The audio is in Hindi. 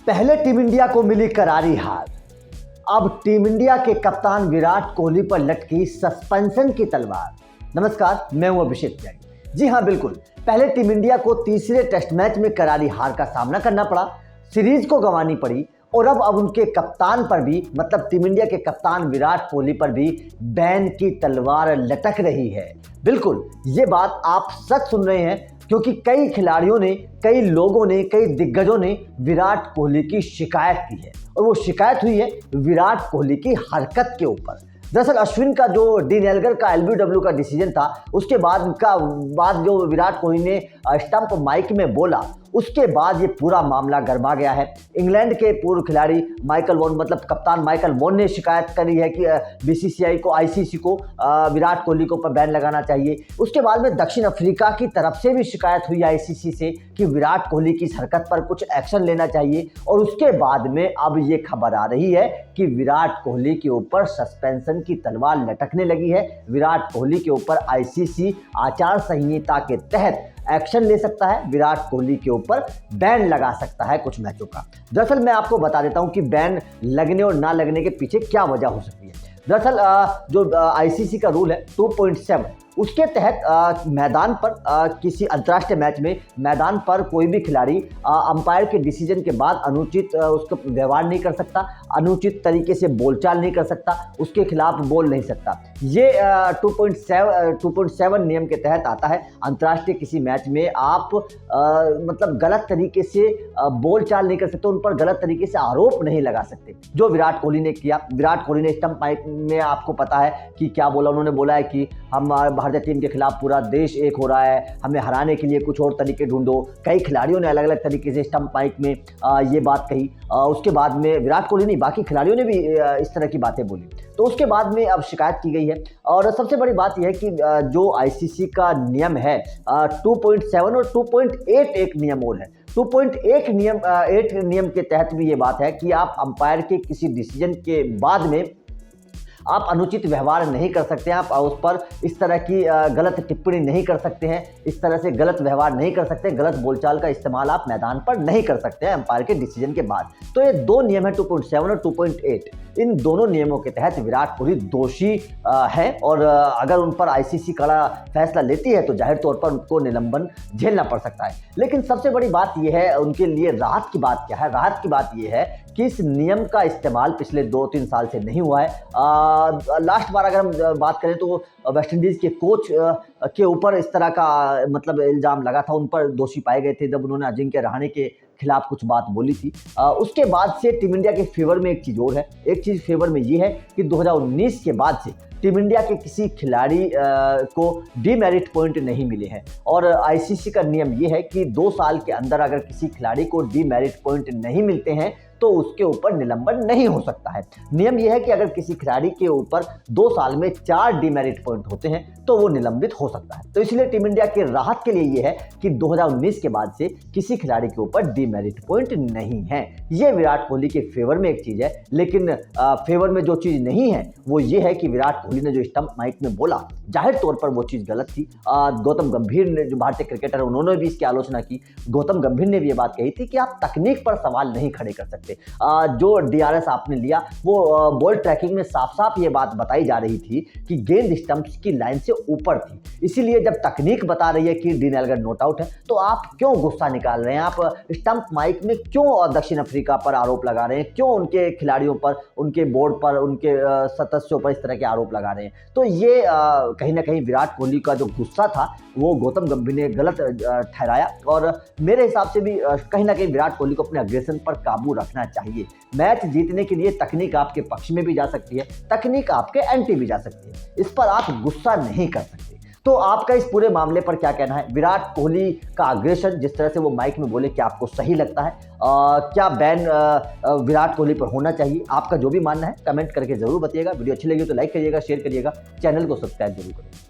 पहले टीम इंडिया को मिली करारी हार। अब टीम इंडिया के कप्तान विराट कोहली पर लटकी सस्पेंशन की तलवार। नमस्कार, मैं हूं अभिषेक त्यागी। जी हां, बिल्कुल, पहले टीम इंडिया को तीसरे टेस्ट मैच में करारी हार का सामना करना पड़ा, सीरीज को गंवानी पड़ी और अब उनके कप्तान पर भी, मतलब टीम इंडिया के कप्तान विराट कोहली पर भी बैन की तलवार लटक रही है। बिल्कुल, ये बात आप सच सुन रहे हैं, क्योंकि कई खिलाड़ियों ने, कई लोगों ने, कई दिग्गजों ने विराट कोहली की शिकायत की है और वो शिकायत हुई है विराट कोहली की हरकत के ऊपर। दरअसल अश्विन का जो डीन एल्गर का एलबीडब्ल्यू का डिसीजन था, उसके बाद जो विराट कोहली ने स्टंप माइक में बोला, उसके बाद ये पूरा मामला गरमा गया है। इंग्लैंड के पूर्व खिलाड़ी माइकल वॉन, मतलब कप्तान माइकल वॉन ने शिकायत करी है कि बीसीसीआई को, आईसीसी को विराट कोहली के ऊपर बैन लगाना चाहिए। उसके बाद में दक्षिण अफ्रीका की तरफ से भी शिकायत हुई आईसीसी से कि विराट कोहली की इस हरकत पर कुछ एक्शन लेना चाहिए। और उसके बाद में अब ये खबर आ रही है कि विराट कोहली के ऊपर सस्पेंशन की तलवार लटकने लगी है। विराट कोहली के ऊपर आईसीसी आचार संहिता के तहत एक्शन ले सकता है, विराट कोहली के ऊपर बैन लगा सकता है कुछ मैचों का। दरअसल मैं आपको बता देता हूं कि बैन लगने और ना लगने के पीछे क्या वजह हो सकती है। दरअसल जो आईसीसी का रूल है 2.7, उसके तहत मैदान पर किसी अंतर्राष्ट्रीय मैच में मैदान पर कोई भी खिलाड़ी अंपायर के डिसीजन के बाद अनुचित उसका व्यवहार नहीं कर सकता, अनुचित तरीके से बोलचाल नहीं कर सकता, उसके खिलाफ बोल नहीं सकता। ये 2.7 नियम के तहत आता है। अंतर्राष्ट्रीय किसी मैच में आप मतलब गलत तरीके से बोलचाल नहीं कर सकते, उन पर गलत तरीके से आरोप नहीं लगा सकते, जो विराट कोहली ने किया। विराट कोहली ने स्टंप माइक में, आपको पता है कि क्या बोला, उन्होंने बोला है कि हम भारतीय टीम के खिलाफ पूरा देश एक हो रहा है, हमें हराने के लिए कुछ और तरीके ढूंढो। कई खिलाड़ियों ने अलग अलग तरीके से स्टंप माइक में ये बात कही। उसके बाद में विराट कोहली नहीं, बाकी खिलाड़ियों ने भी इस तरह की बातें बोली। तो उसके बाद में अब शिकायत की गई है। और सबसे बड़ी बात यह है कि जो आईसीसी का नियम है 2.7 और 2.8 एक नियम और है। 2.8 नियम के तहत भी ये बात है कि आप अंपायर के किसी डिसीजन के बाद में आप अनुचित व्यवहार नहीं कर सकते हैं, आप उस पर इस तरह की गलत टिप्पणी नहीं कर सकते हैं, इस तरह से गलत व्यवहार नहीं कर सकते, गलत बोलचाल का इस्तेमाल आप मैदान पर नहीं कर सकते हैं अंपायर के डिसीजन के बाद। तो ये दो नियम है 2.7 और 2.8। इन दोनों नियमों के तहत विराट कोहली दोषी है और अगर उन पर आईसीसी कड़ा फैसला लेती है तो जाहिर तौर पर उनको निलंबन झेलना पड़ सकता है। लेकिन सबसे बड़ी बात यह है, उनके लिए राहत की बात क्या है? राहत की बात यह है कि इस नियम का इस्तेमाल पिछले 2-3 साल से नहीं हुआ है। लास्ट बार अगर हम बात करें तो वेस्ट इंडीज के कोच के ऊपर इस तरह का मतलब इल्जाम लगा था, उन पर दोषी पाए गए थे जब उन्होंने अजिंक्य रहाणे के खिलाफ कुछ बात बोली थी। उसके बाद से टीम इंडिया के फेवर में एक चीज़ और है। एक चीज़ फेवर में ये है कि 2019 के बाद से टीम इंडिया के किसी खिलाड़ी को डीमेरिट पॉइंट नहीं मिले हैं। और आईसीसी का नियम ये है कि 2 साल के अंदर अगर किसी खिलाड़ी को डीमेरिट पॉइंट नहीं मिलते हैं तो उसके ऊपर निलंबन नहीं हो सकता है। नियम यह है कि अगर किसी खिलाड़ी के ऊपर 2 साल में 4 डीमेरिट पॉइंट होते हैं तो वो निलंबित हो सकता है। तो इसलिए टीम इंडिया की राहत के लिए यह है कि 2019 के बाद से किसी खिलाड़ी के ऊपर डीमेरिट पॉइंट नहीं है। ये विराट कोहली के फेवर में एक चीज है। लेकिन फेवर में जो चीज नहीं है वो ये है कि विराट कोहली ने जो स्टंप माइक में बोला, जाहिर तौर पर वो चीज गलत थी। गौतम गंभीर ने, जो भारतीय क्रिकेटर है, उन्होंने भी इसकी आलोचना की। गौतम गंभीर ने भी ये बात कही थी कि आप तकनीक पर सवाल नहीं खड़े कर सकते। जो डीआरएस आपने लिया वो बॉल ट्रैकिंग में साफ साफ ये बात बताई जा रही थी कि गेंद स्टंप्स की लाइन से ऊपर थी। इसीलिए जब तकनीक बता रही है कि डीन एल्गर नॉट आउट है तो आप क्यों गुस्सा निकाल रहे हैं? आप स्टंप माइक में क्यों दक्षिण अफ्रीका पर आरोप लगा रहे हैं? क्यों उनके खिलाड़ियों पर, उनके बोर्ड पर, उनके सदस्यों पर इस तरह के आरोप लगा रहे हैं? तो ये कहीं ना कहीं विराट कोहली का जो गुस्सा था वो गौतम गंभीर ने गलत ठहराया। और मेरे हिसाब से भी कहीं ना कहीं विराट कोहली को अपने अग्रेशन पर काबू रखना चाहिए। मैच जीतने के लिए तकनीक आपके पक्ष में भी जा सकती है, तकनीक आपके एंटी भी जा सकती है। इस पर आप गुस्सा नहीं कर सकते। तो आपका इस पूरे मामले पर क्या कहना है? विराट कोहली का अग्रेशन, जिस तरह से वो माइक में बोले, क्या आपको सही लगता है? क्या बैन विराट कोहली पर होना चाहिए? आपका जो भी मानना है कमेंट करके जरूर बताइएगा। वीडियो अच्छी लगी तो लाइक करिएगा, शेयर करिएगा, चैनल को सब्सक्राइब जरूर करिएगा।